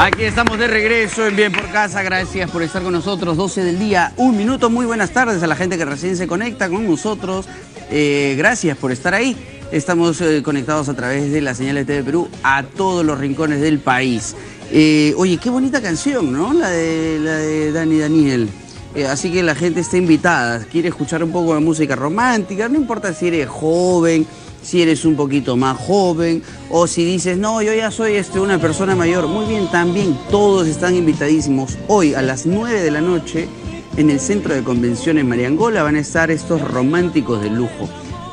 Aquí estamos de regreso en Bien por Casa. Gracias por estar con nosotros. 12 del día, 1 minuto. Muy buenas tardes a la gente que recién se conecta con nosotros. Gracias por estar ahí. Estamos conectados a través de la señal de TV Perú a todos los rincones del país. Oye, qué bonita canción, ¿no? La de Dani Daniel. Así que la gente está invitada. Quiere escuchar un poco de música romántica. No importa si eres joven, si eres un poquito más joven, o si dices, no, yo ya soy una persona mayor. Muy bien, también todos están invitadísimos. Hoy a las 9 de la noche en el Centro de Convenciones Mariangola van a estar estos románticos de lujo.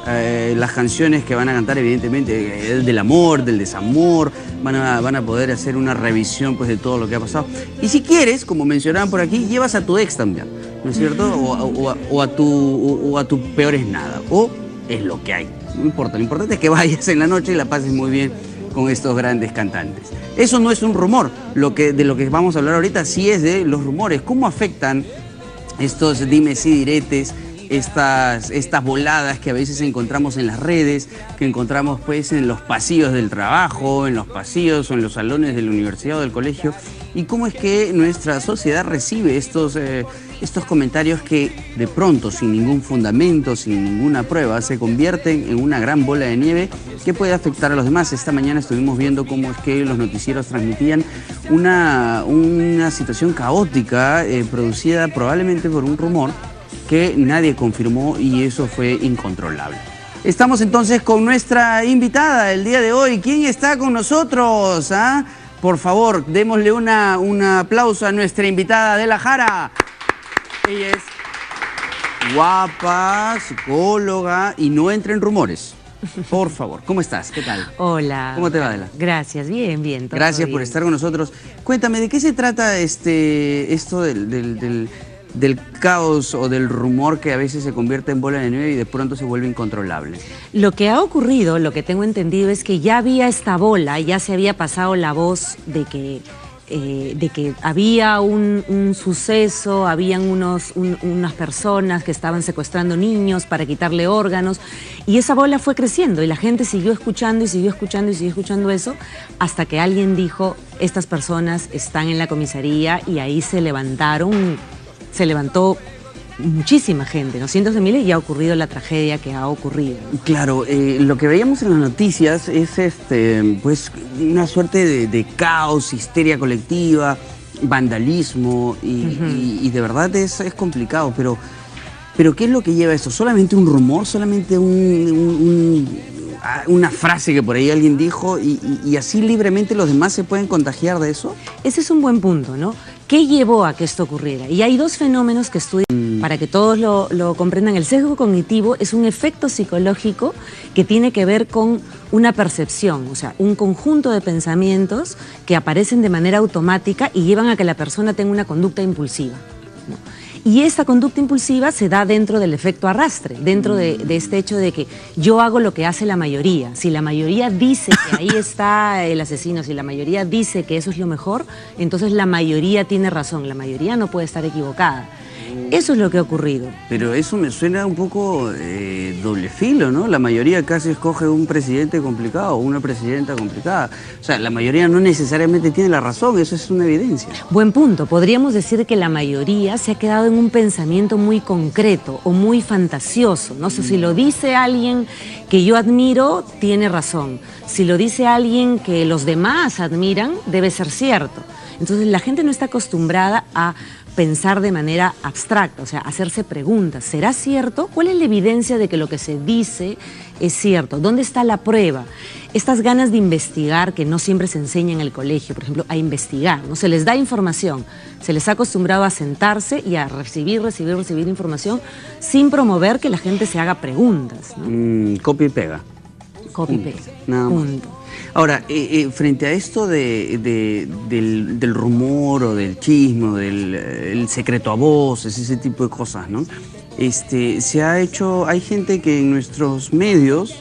Las canciones que van a cantar, evidentemente, del amor, del desamor, van a poder hacer una revisión pues, de todo lo que ha pasado. Y si quieres, como mencionaban por aquí, llevas a tu ex también, ¿no es cierto? O a tu peor es nada, o es lo que hay. No importa, lo importante es que vayas en la noche y la pases muy bien con estos grandes cantantes. Eso no es un rumor, de lo que vamos a hablar ahorita sí es de los rumores. ¿Cómo afectan estos dimes y diretes, estas voladas que a veces encontramos en las redes, que encontramos pues en los pasillos del trabajo, en los pasillos o en los salones de la universidad o del colegio? ¿Y cómo es que nuestra sociedad recibe estos comentarios que de pronto, sin ningún fundamento, sin ninguna prueba, se convierten en una gran bola de nieve que puede afectar a los demás? Esta mañana estuvimos viendo cómo es que los noticieros transmitían una situación caótica producida probablemente por un rumor que nadie confirmó, y eso fue incontrolable. Estamos entonces con nuestra invitada el día de hoy. ¿Quién está con nosotros? ¿Ah? Por favor, démosle un aplauso a nuestra invitada de la Jara. Ella es guapa, psicóloga y no entra en rumores. Por favor, ¿cómo estás? ¿Qué tal? Hola. ¿Cómo te va, Adela? Gracias, bien, bien. Gracias por estar con nosotros. Cuéntame, ¿de qué se trata esto del caos o del rumor que a veces se convierte en bola de nieve y de pronto se vuelve incontrolable? Lo que ha ocurrido, lo que tengo entendido, es que ya había esta bola, ya se había pasado la voz de que había un suceso, habían unas personas que estaban secuestrando niños para quitarle órganos, y esa bola fue creciendo y la gente siguió escuchando y siguió escuchando y siguió escuchando eso, hasta que alguien dijo, estas personas están en la comisaría, y ahí se levantó muchísima gente, ¿no? Cientos de miles, y ha ocurrido la tragedia que ha ocurrido. Claro, lo que veíamos en las noticias es pues una suerte de caos, histeria colectiva, vandalismo, y de verdad es complicado, pero ¿qué es lo que lleva a eso? ¿Solamente un rumor? ¿Solamente una frase que por ahí alguien dijo y así libremente los demás se pueden contagiar de eso? Ese es un buen punto, ¿no? ¿Qué llevó a que esto ocurriera? Y hay dos fenómenos que estudian para que todos lo comprendan. El sesgo cognitivo es un efecto psicológico que tiene que ver con una percepción, o sea, un conjunto de pensamientos que aparecen de manera automática y llevan a que la persona tenga una conducta impulsiva, ¿no? Y esta conducta impulsiva se da dentro del efecto arrastre, dentro de este hecho de que yo hago lo que hace la mayoría. Si la mayoría dice que ahí está el asesino, si la mayoría dice que eso es lo mejor, entonces la mayoría tiene razón, la mayoría no puede estar equivocada. Eso es lo que ha ocurrido. Pero eso me suena un poco doble filo, ¿no? La mayoría casi escoge un presidente complicado o una presidenta complicada. O sea, la mayoría no necesariamente tiene la razón, eso es una evidencia. Buen punto. Podríamos decir que la mayoría se ha quedado en un pensamiento muy concreto o muy fantasioso, ¿no? O sea, si lo dice alguien que yo admiro, tiene razón. Si lo dice alguien que los demás admiran, debe ser cierto. Entonces la gente no está acostumbrada a pensar de manera abstracta, o sea, hacerse preguntas. ¿Será cierto? ¿Cuál es la evidencia de que lo que se dice es cierto? ¿Dónde está la prueba? Estas ganas de investigar que no siempre se enseña en el colegio, por ejemplo, a investigar, ¿no? Se les da información, se les ha acostumbrado a sentarse y a recibir información sin promover que la gente se haga preguntas, ¿no? Copia y pega. Copia y pega. Nada más. Ahora, frente a esto del rumor o del chisme, del secreto a voces, ese tipo de cosas, ¿no? Hay gente que en nuestros medios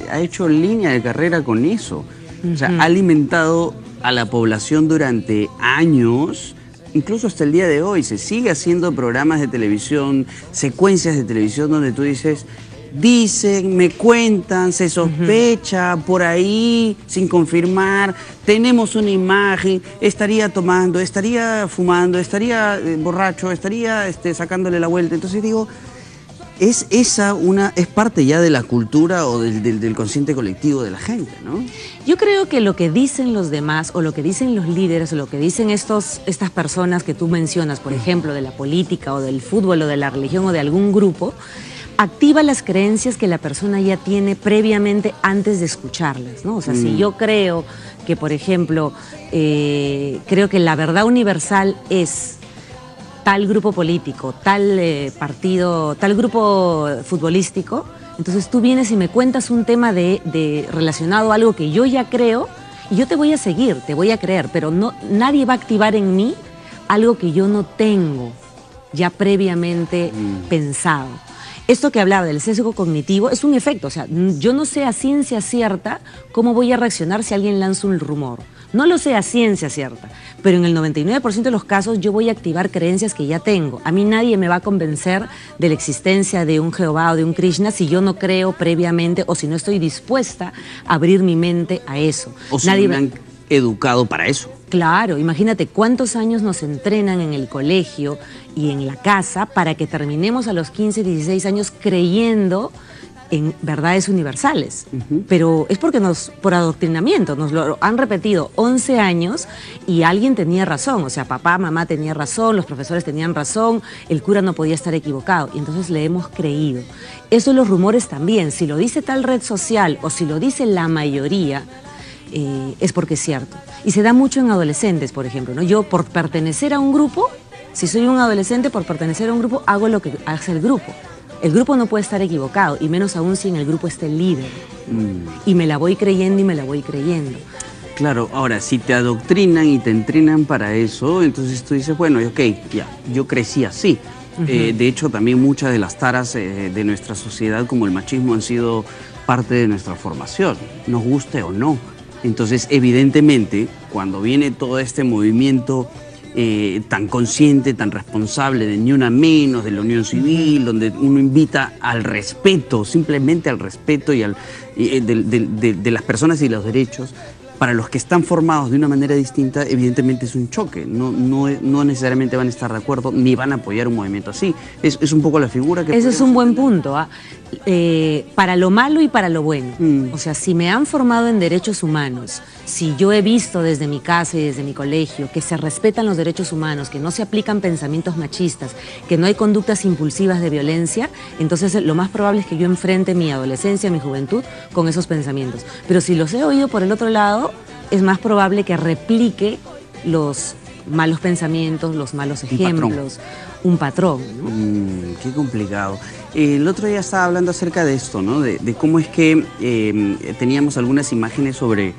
ha hecho línea de carrera con eso. O sea, ha alimentado a la población durante años, incluso hasta el día de hoy. Se sigue haciendo programas de televisión, secuencias de televisión donde tú dices, dicen, me cuentan, se sospecha por ahí, sin confirmar, tenemos una imagen, estaría tomando, estaría fumando, estaría borracho, estaría sacándole la vuelta. Entonces digo, es parte ya de la cultura o del consciente colectivo de la gente, ¿no? Yo creo que lo que dicen los demás, o lo que dicen los líderes, o lo que dicen estas personas que tú mencionas, por ejemplo, de la política, o del fútbol, o de la religión, o de algún grupo, activa las creencias que la persona ya tiene previamente antes de escucharlas, ¿no? O sea, si yo creo que, por ejemplo, creo que la verdad universal es tal grupo político, tal partido, tal grupo futbolístico, entonces tú vienes y me cuentas un tema relacionado a algo que yo ya creo, y yo te voy a seguir, te voy a creer, pero nadie va a activar en mí algo que yo no tengo ya previamente pensado. Esto que hablaba del sesgo cognitivo es un efecto, o sea, yo no sé a ciencia cierta cómo voy a reaccionar si alguien lanza un rumor. No lo sé a ciencia cierta, pero en el 99% de los casos yo voy a activar creencias que ya tengo. A mí nadie me va a convencer de la existencia de un Jehová o de un Krishna si yo no creo previamente o si no estoy dispuesta a abrir mi mente a eso. O si me han educado para eso. Claro, imagínate cuántos años nos entrenan en el colegio y en la casa para que terminemos a los 15, 16 años creyendo en verdades universales. Pero es porque por adoctrinamiento, nos lo han repetido 11 años y alguien tenía razón, o sea, papá, mamá tenía razón, los profesores tenían razón, el cura no podía estar equivocado, y entonces le hemos creído. Eso los rumores también, si lo dice tal red social o si lo dice la mayoría, es porque es cierto. Y se da mucho en adolescentes, por ejemplo, ¿no? Yo, por pertenecer a un grupo, si soy un adolescente, por pertenecer a un grupo, hago lo que hace el grupo. El grupo no puede estar equivocado, y menos aún si en el grupo está el líder. Y me la voy creyendo y me la voy creyendo. Claro, ahora, si te adoctrinan y te entrenan para eso, entonces tú dices, bueno, ok, ya, yo crecí así. De hecho, también muchas de las taras de nuestra sociedad, como el machismo, han sido parte de nuestra formación, nos guste o no. Entonces, evidentemente, cuando viene todo este movimiento tan consciente, tan responsable de Ni Una Menos, de la unión civil, donde uno invita al respeto, simplemente al respeto y de las personas y los derechos, para los que están formados de una manera distinta, evidentemente es un choque. No necesariamente van a estar de acuerdo ni van a apoyar un movimiento así. Es un poco la figura que... Ese es un buen punto, para lo malo y para lo bueno. O sea, si me han formado en derechos humanos, si yo he visto desde mi casa y desde mi colegio que se respetan los derechos humanos, que no se aplican pensamientos machistas, que no hay conductas impulsivas de violencia, entonces lo más probable es que yo enfrente mi adolescencia, mi juventud, con esos pensamientos. Pero si los he oído por el otro lado, es más probable que replique los malos pensamientos, los malos ejemplos, un patrón, ¿no? Qué complicado. El otro día estaba hablando acerca de esto, ¿no? De cómo es que teníamos algunas imágenes sobre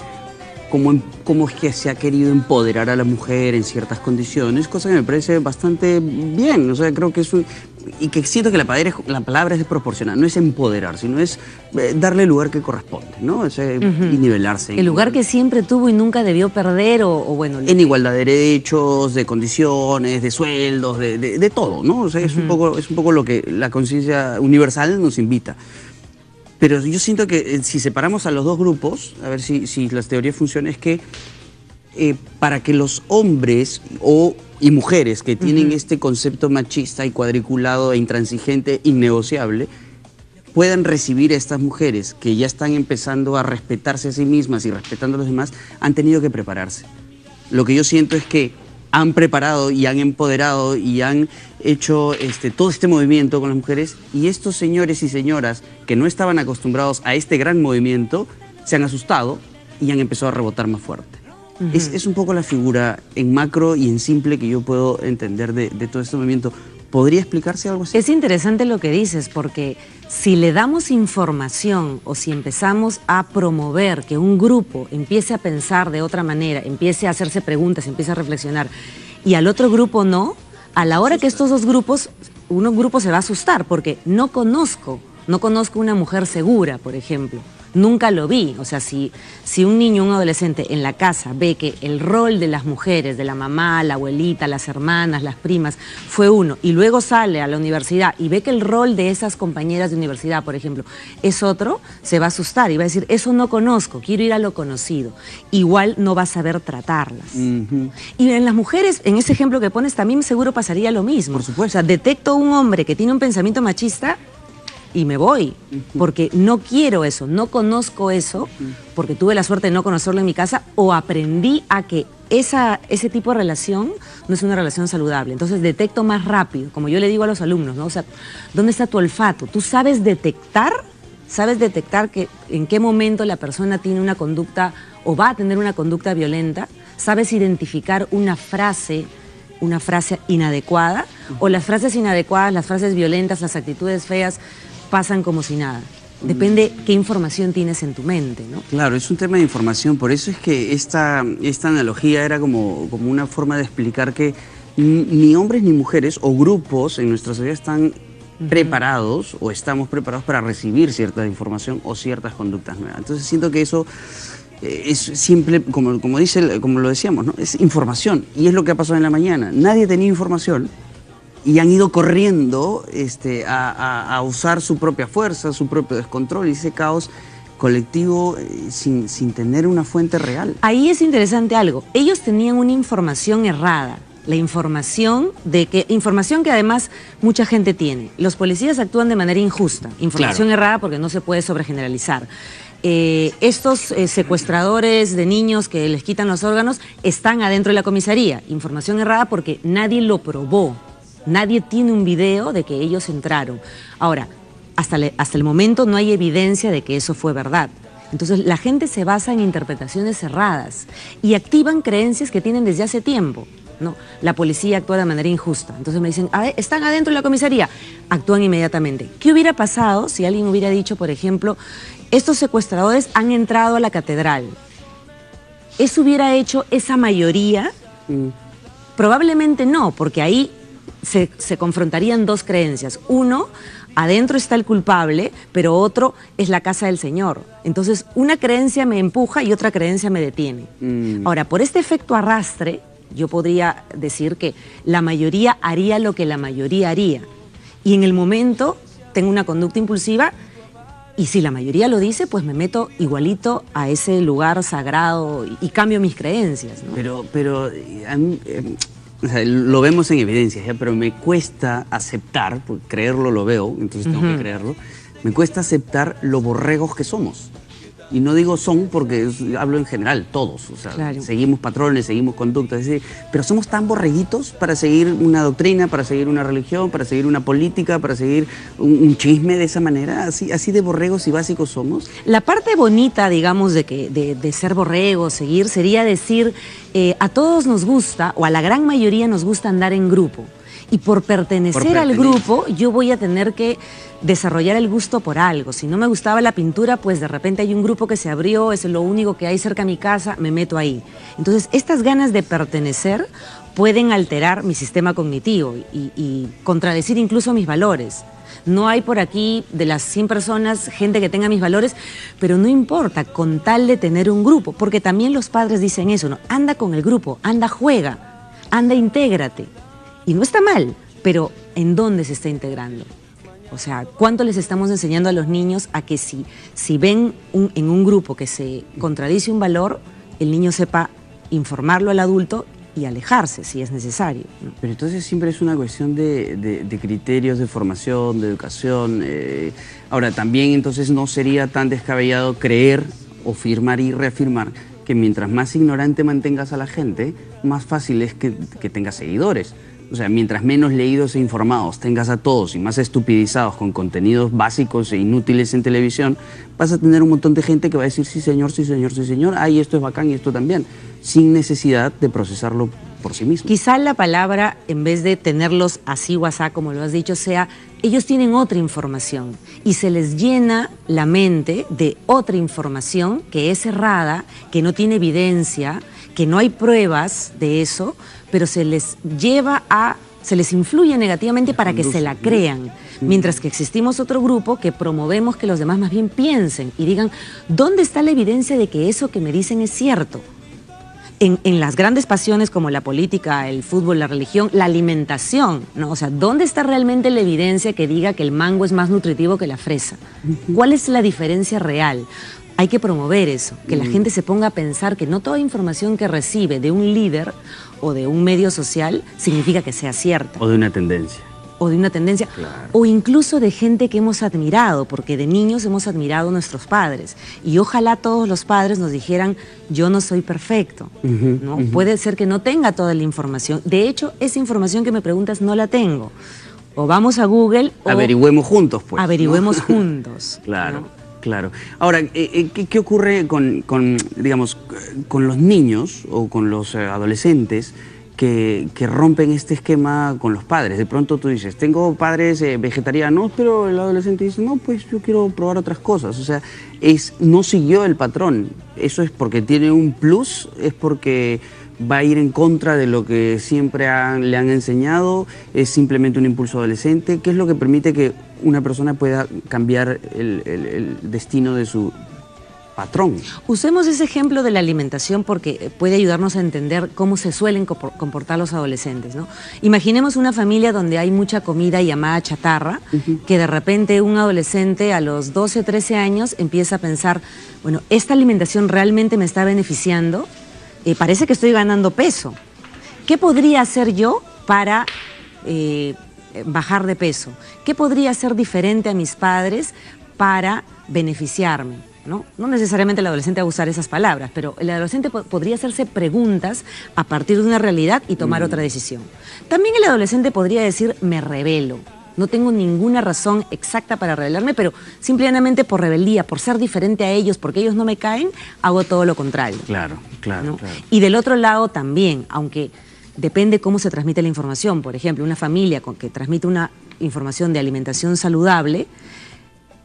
cómo es que se ha querido empoderar a la mujer en ciertas condiciones, cosa que me parece bastante bien. O sea, creo que es y que siento que la palabra es desproporcionada, no es empoderar, sino es darle el lugar que corresponde, ¿no? O sea, y nivelarse. El lugar que siempre tuvo y nunca debió perder, o bueno... En igualdad de derechos, de condiciones, de sueldos, de todo, ¿no? O sea, es un poco lo que la conciencia universal nos invita. Pero yo siento que si separamos a los dos grupos, a ver si las teorías funcionan, es que para que los hombres y mujeres que tienen este concepto machista y cuadriculado e intransigente, innegociable, puedan recibir a estas mujeres que ya están empezando a respetarse a sí mismas y respetando a los demás, han tenido que prepararse. Lo que yo siento es que han preparado y han empoderado y han hecho todo este movimiento con las mujeres, y estos señores y señoras que no estaban acostumbrados a este gran movimiento se han asustado y han empezado a rebotar más fuerte. Es un poco la figura en macro y en simple que yo puedo entender de todo este movimiento. ¿Podría explicarse algo así? Es interesante lo que dices, porque si le damos información o si empezamos a promover que un grupo empiece a pensar de otra manera, empiece a hacerse preguntas, empiece a reflexionar, y al otro grupo no, a la hora que estos dos grupos, un grupo se va a asustar, porque no conozco una mujer segura, por ejemplo. nunca lo vi. O sea, si un niño, un adolescente en la casa ve que el rol de las mujeres, de la mamá, la abuelita, las hermanas, las primas, fue uno, y luego sale a la universidad y ve que el rol de esas compañeras de universidad, por ejemplo, es otro, se va a asustar y va a decir, eso no conozco, quiero ir a lo conocido. Igual no va a saber tratarlas. Y en las mujeres, en ese ejemplo que pones, también seguro pasaría lo mismo. Por supuesto. O sea, detecto un hombre que tiene un pensamiento machista y me voy, porque no quiero eso, no conozco eso, porque tuve la suerte de no conocerlo en mi casa, o aprendí a que ese tipo de relación no es una relación saludable. Entonces detecto más rápido, como yo le digo a los alumnos, ¿no? O sea, ¿dónde está tu olfato? ¿Tú sabes detectar que en qué momento la persona tiene una conducta o va a tener una conducta violenta? ¿Sabes identificar una frase inadecuada? ¿O las frases inadecuadas, las frases violentas, las actitudes feas pasan como si nada? Depende qué información tienes en tu mente, ¿no? Claro, es un tema de información, por eso es que esta analogía era como una forma de explicar que ni hombres ni mujeres o grupos en nuestra sociedad están preparados o estamos preparados para recibir cierta información o ciertas conductas nuevas. Entonces siento que eso es simple, como lo decíamos, ¿no? Es información, y es lo que ha pasado en la mañana. Nadie tenía información y han ido corriendo a usar su propia fuerza, su propio descontrol, y ese caos colectivo sin tener una fuente real. Ahí es interesante algo. Ellos tenían una información errada. La información que además mucha gente tiene. Los policías actúan de manera injusta. Información errada porque no se puede sobregeneralizar. Estos secuestradores de niños que les quitan los órganos están adentro de la comisaría. Información errada porque nadie lo probó. Nadie tiene un video de que ellos entraron. Ahora, hasta el momento no hay evidencia de que eso fue verdad. Entonces la gente se basa en interpretaciones erradas y activan creencias que tienen desde hace tiempo, ¿no? La policía actúa de manera injusta. Entonces me dicen, están adentro de la comisaría. Actúan inmediatamente. ¿Qué hubiera pasado si alguien hubiera dicho, por ejemplo, estos secuestradores han entrado a la catedral? ¿Eso hubiera hecho esa mayoría? Probablemente no, porque ahí se confrontarían dos creencias. Uno, adentro está el culpable, pero otro es la casa del Señor. Entonces, una creencia me empuja y otra creencia me detiene. Ahora, por este efecto arrastre, yo podría decir que la mayoría haría lo que la mayoría haría. Y en el momento tengo una conducta impulsiva, y si la mayoría lo dice, pues me meto igualito a ese lugar sagrado y cambio mis creencias, ¿no? Pero a mí, o sea, lo vemos en evidencia, ¿ya? Pero me cuesta aceptar, porque creerlo lo veo, entonces tengo que creerlo, me cuesta aceptar lo borregos que somos. Y no digo son porque hablo en general, todos. O sea, seguimos patrones, seguimos conductas, es decir, pero somos tan borreguitos para seguir una doctrina, para seguir una religión, para seguir una política, para seguir un chisme de esa manera, así de borregos y básicos somos. La parte bonita, digamos, de ser borregos, seguir, sería decir, a todos nos gusta, o a la gran mayoría nos gusta andar en grupo. Y por pertenecer al grupo, yo voy a tener que desarrollar el gusto por algo. Si no me gustaba la pintura, pues de repente hay un grupo que se abrió, es lo único que hay cerca de mi casa, me meto ahí. Entonces, estas ganas de pertenecer pueden alterar mi sistema cognitivo y contradecir incluso mis valores. No hay por aquí, de las 100 personas, gente que tenga mis valores, pero no importa, con tal de tener un grupo, porque también los padres dicen eso, ¿no? Anda con el grupo, anda, juega, anda, intégrate. Y no está mal, pero ¿en dónde se está integrando? O sea, ¿cuánto les estamos enseñando a los niños a que si ven en un grupo que se contradice un valor, el niño sepa informarlo al adulto y alejarse si es necesario, ¿no? Pero entonces siempre es una cuestión de criterios, de formación, de educación. Ahora, también entonces no sería tan descabellado creer o firmar y reafirmar que mientras más ignorante mantengas a la gente, más fácil es que tengas seguidores. O sea, mientras menos leídos e informados tengas a todos y más estupidizados con contenidos básicos e inútiles en televisión, vas a tener un montón de gente que va a decir sí señor, sí señor, sí señor, ay, esto es bacán y esto también, sin necesidad de procesarlo por sí mismo. Quizá la palabra, en vez de tenerlos así o asá, como lo has dicho, sea, ellos tienen otra información y se les llena la mente de otra información que es errada, que no tiene evidencia, que no hay pruebas de eso, pero se les influye negativamente para que se la crean. Mientras que existimos otro grupo que promovemos que los demás más bien piensen y digan, ¿dónde está la evidencia de que eso que me dicen es cierto? En las grandes pasiones como la política, el fútbol, la religión, la alimentación, ¿no? O sea, ¿dónde está realmente la evidencia que diga que el mango es más nutritivo que la fresa? ¿Cuál es la diferencia real? Hay que promover eso, que la gente se ponga a pensar que no toda información que recibe de un líder o de un medio social significa que sea cierta. O de una tendencia. O de una tendencia, claro. O incluso de gente que hemos admirado, porque de niños hemos admirado a nuestros padres. Y ojalá todos los padres nos dijeran, yo no soy perfecto, ¿no? Puede ser que no tenga toda la información. De hecho, esa información que me preguntas no la tengo. O vamos a Google o... Averigüemos juntos, pues. Averigüemos juntos. Claro. ¿No? Claro. Ahora, ¿qué ocurre digamos, con los niños o con los adolescentes que rompen este esquema con los padres? De pronto tú dices, tengo padres vegetarianos, pero el adolescente dice, no, pues yo quiero probar otras cosas. O sea, no siguió el patrón. ¿Eso es porque tiene un plus? ¿Es porque va a ir en contra de lo que siempre le han enseñado? ¿Es simplemente un impulso adolescente? ¿Qué es lo que permite que una persona pueda cambiar el destino de su patrón? Usemos ese ejemplo de la alimentación porque puede ayudarnos a entender cómo se suelen comportar los adolescentes, ¿no? Imaginemos una familia donde hay mucha comida llamada chatarra, que de repente un adolescente a los 12, 13 años empieza a pensar, bueno, ¿esta alimentación realmente me está beneficiando? Parece que estoy ganando peso. ¿Qué podría hacer yo para bajar de peso? ¿Qué podría hacer diferente a mis padres para beneficiarme? ¿No? No necesariamente el adolescente va a usar esas palabras, pero el adolescente podría hacerse preguntas a partir de una realidad y tomar otra decisión. También el adolescente podría decir, me rebelo. No tengo ninguna razón exacta para rebelarme, pero simplemente por rebeldía, por ser diferente a ellos, porque ellos no me caen, hago todo lo contrario. Claro, claro, ¿no? claro. Y del otro lado también, aunque depende cómo se transmite la información. Por ejemplo, una familia que transmite una información de alimentación saludable,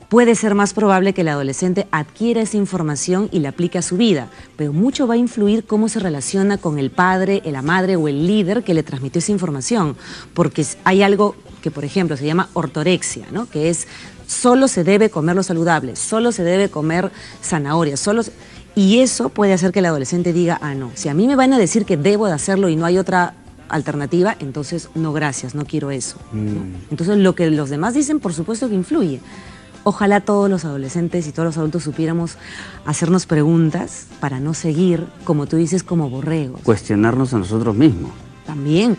puede ser más probable que el adolescente adquiera esa información y la aplique a su vida, pero mucho va a influir cómo se relaciona con el padre, la madre o el líder que le transmitió esa información, porque hay algo que, por ejemplo, se llama ortorexia, ¿no? Que es solo se debe comer lo saludable, solo se debe comer zanahorias, y eso puede hacer que el adolescente diga, ah, no, si a mí me van a decir que debo de hacerlo y no hay otra alternativa, entonces no, gracias, no quiero eso, ¿no? Entonces lo que los demás dicen, por supuesto que influye. Ojalá todos los adolescentes y todos los adultos supiéramos hacernos preguntas para no seguir, como tú dices, como borregos. Cuestionarnos a nosotros mismos. También,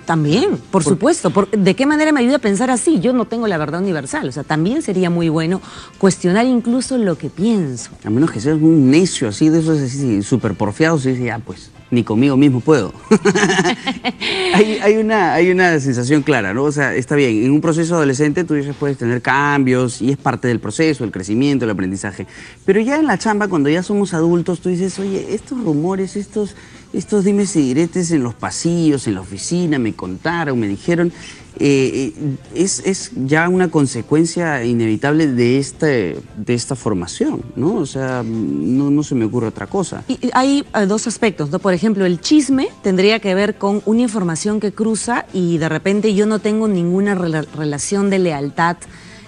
por supuesto. ¿De qué manera me ayuda a pensar así? Yo no tengo la verdad universal. O sea, también sería muy bueno cuestionar incluso lo que pienso. A menos que seas un necio así, de esos así súper porfiados, y dices, ya pues, ni conmigo mismo puedo. hay una sensación clara, ¿no? O sea, está bien, en un proceso adolescente tú dices, puedes tener cambios y es parte del proceso, el crecimiento, el aprendizaje. Pero ya en la chamba, cuando ya somos adultos, tú dices, oye, estos rumores, estos dimes y diretes en los pasillos, en la oficina, me contaron, me dijeron, es ya una consecuencia inevitable de esta formación, ¿no? O sea, no se me ocurre otra cosa. Y hay dos aspectos, ¿no? Por ejemplo, el chisme tendría que ver con una información que cruza y de repente yo no tengo ninguna relación de lealtad,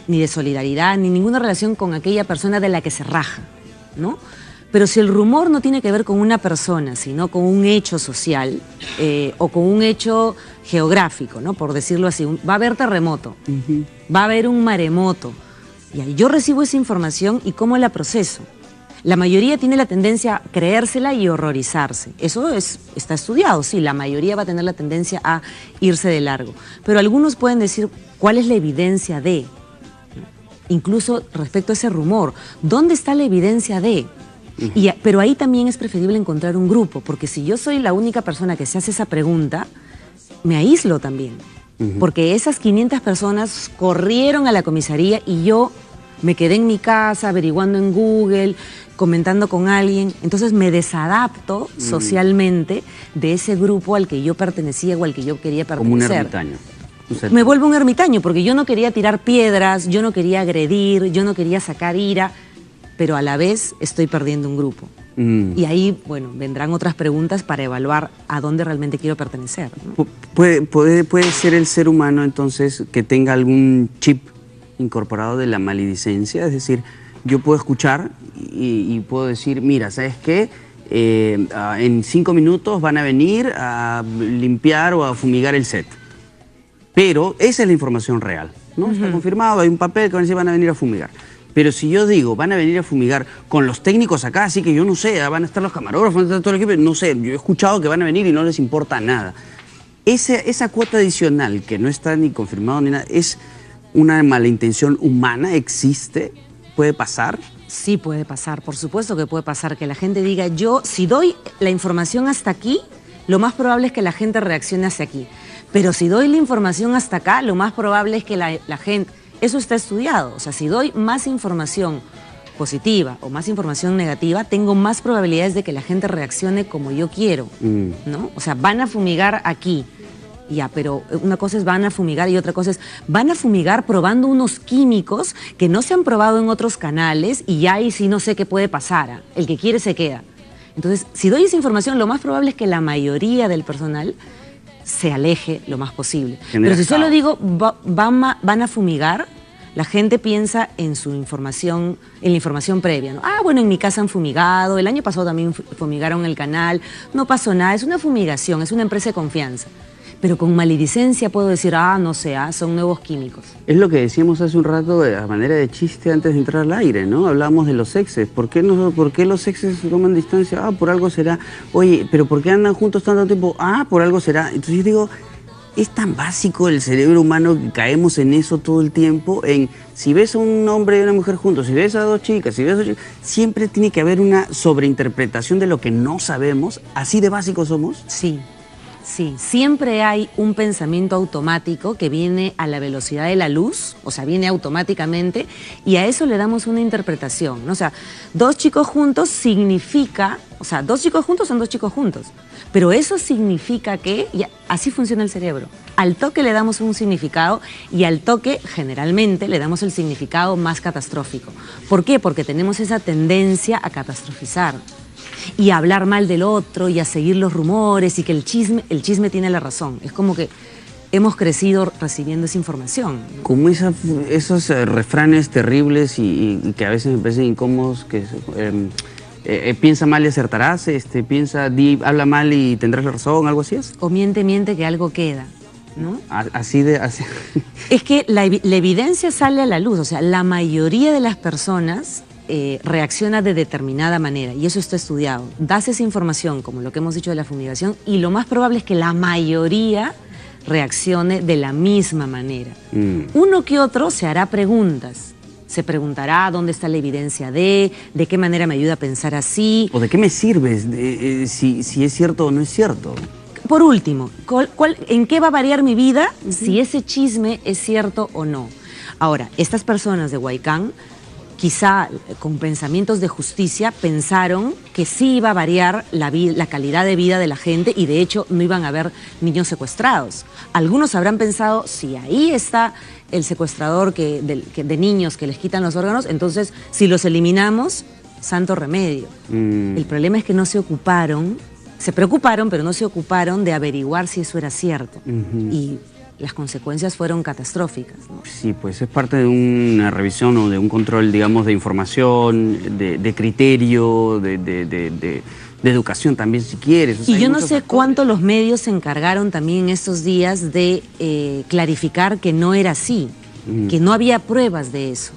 ni de solidaridad, ni ninguna relación con aquella persona de la que se raja, ¿no? Pero si el rumor no tiene que ver con una persona, sino con un hecho social o con un hecho geográfico, ¿no? Por decirlo así, va a haber terremoto, va a haber un maremoto. Y ahí yo recibo esa información y ¿cómo la proceso? La mayoría tiene la tendencia a creérsela y horrorizarse. Eso está estudiado, sí, la mayoría va a tener la tendencia a irse de largo. Pero algunos pueden decir, ¿cuál es la evidencia de? Incluso respecto a ese rumor, ¿dónde está la evidencia de? Pero ahí también es preferible encontrar un grupo, porque si yo soy la única persona que se hace esa pregunta, me aíslo también. Porque esas 500 personas corrieron a la comisaría y yo me quedé en mi casa averiguando en Google, comentando con alguien. Entonces me desadapto socialmente de ese grupo al que yo pertenecía o al que yo quería pertenecer. Como un ermitaño. Me vuelvo un ermitaño porque yo no quería tirar piedras, yo no quería agredir, yo no quería sacar ira, pero a la vez estoy perdiendo un grupo. Y ahí, bueno, vendrán otras preguntas para evaluar a dónde realmente quiero pertenecer, ¿no? ¿Puede ser el ser humano, entonces, que tenga algún chip incorporado de la maledicencia, es decir, yo puedo escuchar y puedo decir, mira, ¿sabes qué? En 5 minutos van a venir a limpiar o a fumigar el set. Pero esa es la información real, ¿no? Está confirmado, hay un papel que van a venir a fumigar. Pero si yo digo, van a venir a fumigar con los técnicos acá, así que yo no sé, van a estar los camarógrafos, van a estar todo el equipo, no sé, yo he escuchado que van a venir y no les importa nada. Esa cuota adicional que no está ni confirmado ni nada, ¿es una malintención humana? ¿Existe? ¿Puede pasar? Sí puede pasar, por supuesto que puede pasar, que la gente diga, yo si doy la información hasta aquí, lo más probable es que la gente reaccione hacia aquí. Pero si doy la información hasta acá, lo más probable es que la gente... Eso está estudiado, o sea, si doy más información positiva o más información negativa, tengo más probabilidades de que la gente reaccione como yo quiero, ¿no? O sea, van a fumigar aquí, ya, pero una cosa es van a fumigar y otra cosa es van a fumigar probando unos químicos que no se han probado en otros canales y ya ahí sí no sé qué puede pasar, el que quiere se queda. Entonces, si doy esa información, lo más probable es que la mayoría del personal se aleje lo más posible. Pero si solo digo van a fumigar, la gente piensa en su información, en la información previa, ¿no? Ah, bueno, en mi casa han fumigado, el año pasado también fumigaron el canal, no pasó nada, es una fumigación, es una empresa de confianza. Pero con maledicencia puedo decir, no sé, son nuevos químicos. Es lo que decíamos hace un rato a manera de chiste antes de entrar al aire, ¿no? Hablábamos de los exes. ¿Por qué los exes toman distancia? Por algo será. Oye, ¿pero por qué andan juntos tanto tiempo? Por algo será. Entonces yo digo, es tan básico el cerebro humano que caemos en eso todo el tiempo, en si ves a un hombre y una mujer juntos, si ves a dos chicas, siempre tiene que haber una sobreinterpretación de lo que no sabemos. ¿Así de básicos somos? Sí. Sí, siempre hay un pensamiento automático que viene a la velocidad de la luz, o sea, viene automáticamente, y a eso le damos una interpretación, ¿no? O sea, dos chicos juntos significa, o sea, dos chicos juntos son dos chicos juntos, pero eso significa que, así funciona el cerebro, al toque le damos un significado y al toque, generalmente, le damos el significado más catastrófico. ¿Por qué? Porque tenemos esa tendencia a catastrofizar y a hablar mal del otro y a seguir los rumores y que el chisme tiene la razón. Es como que hemos crecido recibiendo esa información. Como esos refranes terribles y que a veces me parecen incómodos, que piensa mal y acertarás, habla mal y tendrás la razón, algo así es. O miente, miente que algo queda, ¿no? Así. Es que la evidencia sale a la luz, o sea, la mayoría de las personas reacciona de determinada manera, y eso está estudiado. Das esa información, como lo que hemos dicho de la fumigación, y lo más probable es que la mayoría reaccione de la misma manera. Uno que otro se hará preguntas. Se preguntará dónde está la evidencia de qué manera me ayuda a pensar así. ¿O de qué me sirves si es cierto o no es cierto? Por último, ¿en qué va a variar mi vida si ese chisme es cierto o no? Ahora, estas personas de Huaycán, quizá con pensamientos de justicia, pensaron que sí iba a variar la calidad de vida de la gente y de hecho no iban a haber niños secuestrados. Algunos habrán pensado, si ahí está el secuestrador de niños que les quitan los órganos, entonces si los eliminamos, santo remedio. El problema es que no se preocuparon, pero no se ocuparon de averiguar si eso era cierto. Y las consecuencias fueron catastróficas, ¿no? Sí, pues es parte de una revisión o de un control, digamos, de información, de criterio, de educación también, si quieres. O sea, y yo no sé cuánto los medios se encargaron también en estos días de clarificar que no era así, que no había pruebas de eso.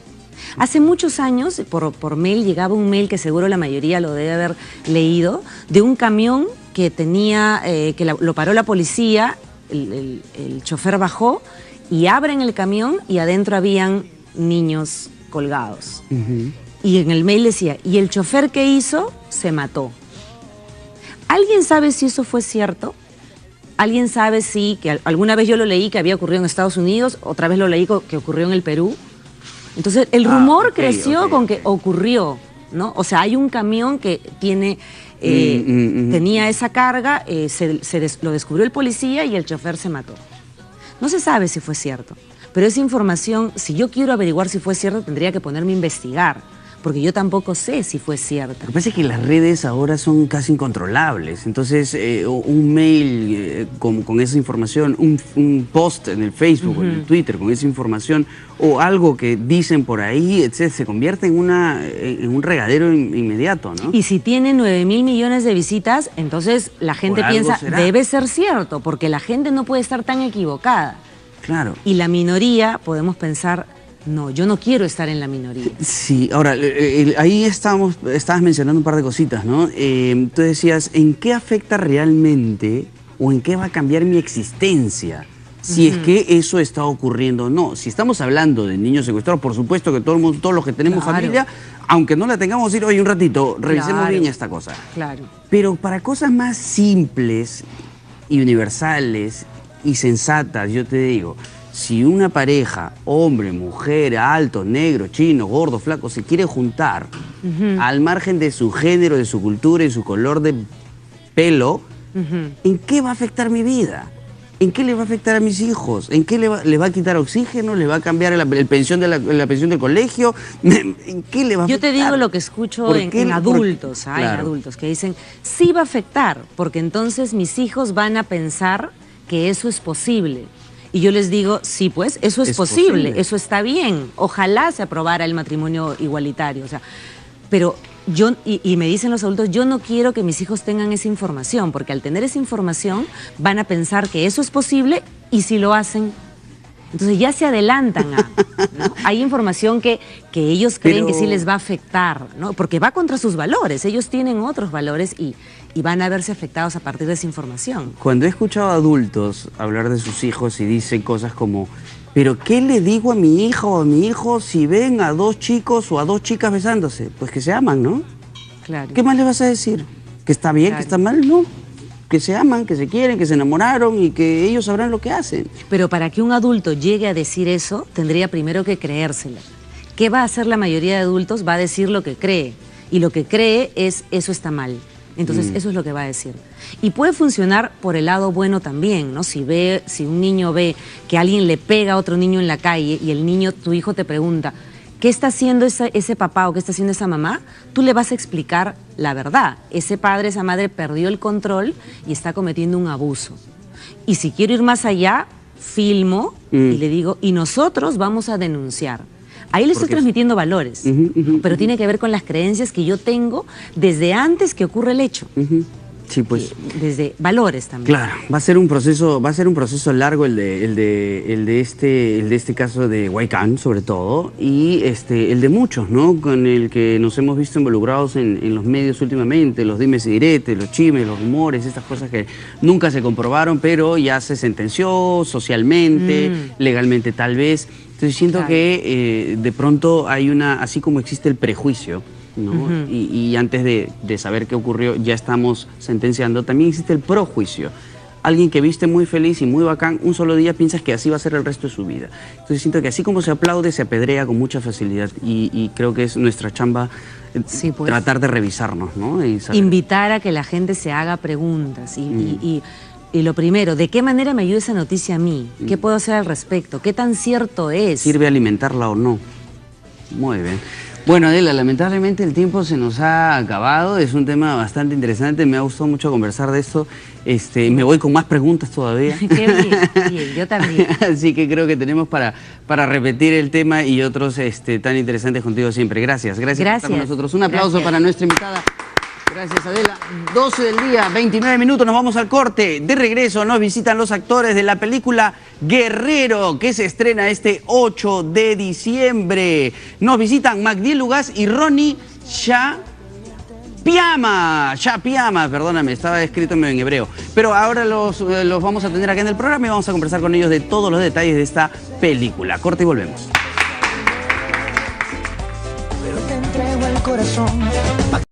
Hace muchos años, por mail, llegaba un mail que seguro la mayoría lo debe haber leído, de un camión que tenía, lo paró la policía. El chofer bajó y abren el camión y adentro habían niños colgados. Y en el mail decía, y el chofer que hizo se mató. ¿Alguien sabe si eso fue cierto? ¿Alguien sabe si, que alguna vez yo lo leí que había ocurrido en Estados Unidos, otra vez lo leí que ocurrió en el Perú? Entonces el rumor creció con que ocurrió, ¿no? O sea, hay un camión que tiene... tenía esa carga, lo descubrió el policía y el chofer se mató. No se sabe si fue cierto, pero esa información, si yo quiero averiguar si fue cierto, tendría que ponerme a investigar, porque yo tampoco sé si fue cierta. Lo que pasa es que las redes ahora son casi incontrolables, entonces un mail con esa información, un post en el Facebook o en el Twitter con esa información o algo que dicen por ahí, etcétera, se convierte en un regadero inmediato, ¿no? Y si tiene 9.000 millones de visitas, entonces la gente piensa, debe ser cierto, porque la gente no puede estar tan equivocada. Claro. Y la minoría, podemos pensar, no, yo no quiero estar en la minoría. Sí, ahora, ahí estabas mencionando un par de cositas, ¿no? Tú decías, ¿en qué afecta realmente o en qué va a cambiar mi existencia? Si es que eso está ocurriendo o no. Si estamos hablando de niños secuestrados, por supuesto que todo el mundo, todos los que tenemos familia, aunque no la tengamos, decir, oye, un ratito, revisemos bien esta cosa. Claro. Pero para cosas más simples y universales y sensatas, yo te digo, si una pareja, hombre, mujer, alto, negro, chino, gordo, flaco, se quiere juntar al margen de su género, de su cultura y su color de pelo, ¿en qué va a afectar mi vida? ¿En qué le va a afectar a mis hijos? ¿En qué le va a quitar oxígeno? ¿Le va a cambiar la pensión del colegio? ¿En qué le va a afectar? Yo te digo lo que escucho en adultos, en adultos que dicen, sí va a afectar, porque entonces mis hijos van a pensar que eso es posible. Y yo les digo, sí, pues, eso es posible, eso está bien. Ojalá se aprobara el matrimonio igualitario. O sea, pero yo, y me dicen los adultos, yo no quiero que mis hijos tengan esa información, porque al tener esa información van a pensar que eso es posible y si lo hacen, entonces ya se adelantan a, ¿no? Hay información que ellos creen que sí les va a afectar, ¿no? Porque va contra sus valores, ellos tienen otros valores y van a verse afectados a partir de esa información. Cuando he escuchado a adultos hablar de sus hijos y dicen cosas como, ¿pero qué le digo a mi hija o a mi hijo si ven a dos chicos o a dos chicas besándose? Pues que se aman, ¿no? Claro. ¿Qué más le vas a decir? ¿Que está bien, que está mal? No. Que se aman, que se quieren, que se enamoraron y que ellos sabrán lo que hacen. Pero para que un adulto llegue a decir eso, tendría primero que creérselo. ¿Qué va a hacer la mayoría de adultos? Va a decir lo que cree. Y lo que cree es, eso está mal. Entonces, eso es lo que va a decir. Y puede funcionar por el lado bueno también, ¿no? Si un niño ve que alguien le pega a otro niño en la calle y el niño, tu hijo te pregunta, ¿qué está haciendo ese papá o qué está haciendo esa mamá? Tú le vas a explicar la verdad. Ese padre, esa madre perdió el control y está cometiendo un abuso. Y si quiero ir más allá, filmo y le digo, y nosotros vamos a denunciar. Ahí le estoy transmitiendo valores, pero tiene que ver con las creencias que yo tengo desde antes que ocurre el hecho. Sí, pues. Desde valores también. Claro, va a ser un proceso largo el de este caso de Huaycán, sobre todo, y el de muchos, ¿no? Con el que nos hemos visto involucrados en los medios últimamente, los dimes y diretes, los chismes, los rumores, estas cosas que nunca se comprobaron, pero ya se sentenció socialmente, legalmente tal vez. Entonces siento que de pronto hay así como existe el prejuicio, ¿no? Y antes de saber qué ocurrió ya estamos sentenciando, también existe el projuicio. Alguien que viste muy feliz y muy bacán, un solo día piensas que así va a ser el resto de su vida. Entonces siento que así como se aplaude, se apedrea con mucha facilidad y creo que es nuestra chamba tratar de revisarnos, ¿no? Y invitar a que la gente se haga preguntas y lo primero, ¿de qué manera me ayuda esa noticia a mí? ¿Qué puedo hacer al respecto? ¿Qué tan cierto es? ¿Sirve alimentarla o no? Muy bien. Bueno, Adela, lamentablemente el tiempo se nos ha acabado, es un tema bastante interesante, me ha gustado mucho conversar de esto, me voy con más preguntas todavía. Qué bien, yo también. Así que creo que tenemos para repetir el tema y otros tan interesantes contigo siempre. Gracias por estar con nosotros. Un aplauso para nuestra invitada. Gracias, Adela. 12 del día, 29 minutos, nos vamos al corte. De regreso nos visitan los actores de la película Guerrero, que se estrena este 8 de diciembre. Nos visitan Magdiel Lugas y Ronnie Chapiama, perdóname, estaba escrito en hebreo. Pero ahora los vamos a tener acá en el programa y vamos a conversar con ellos de todos los detalles de esta película. Corte y volvemos. Pero te entrego el corazón.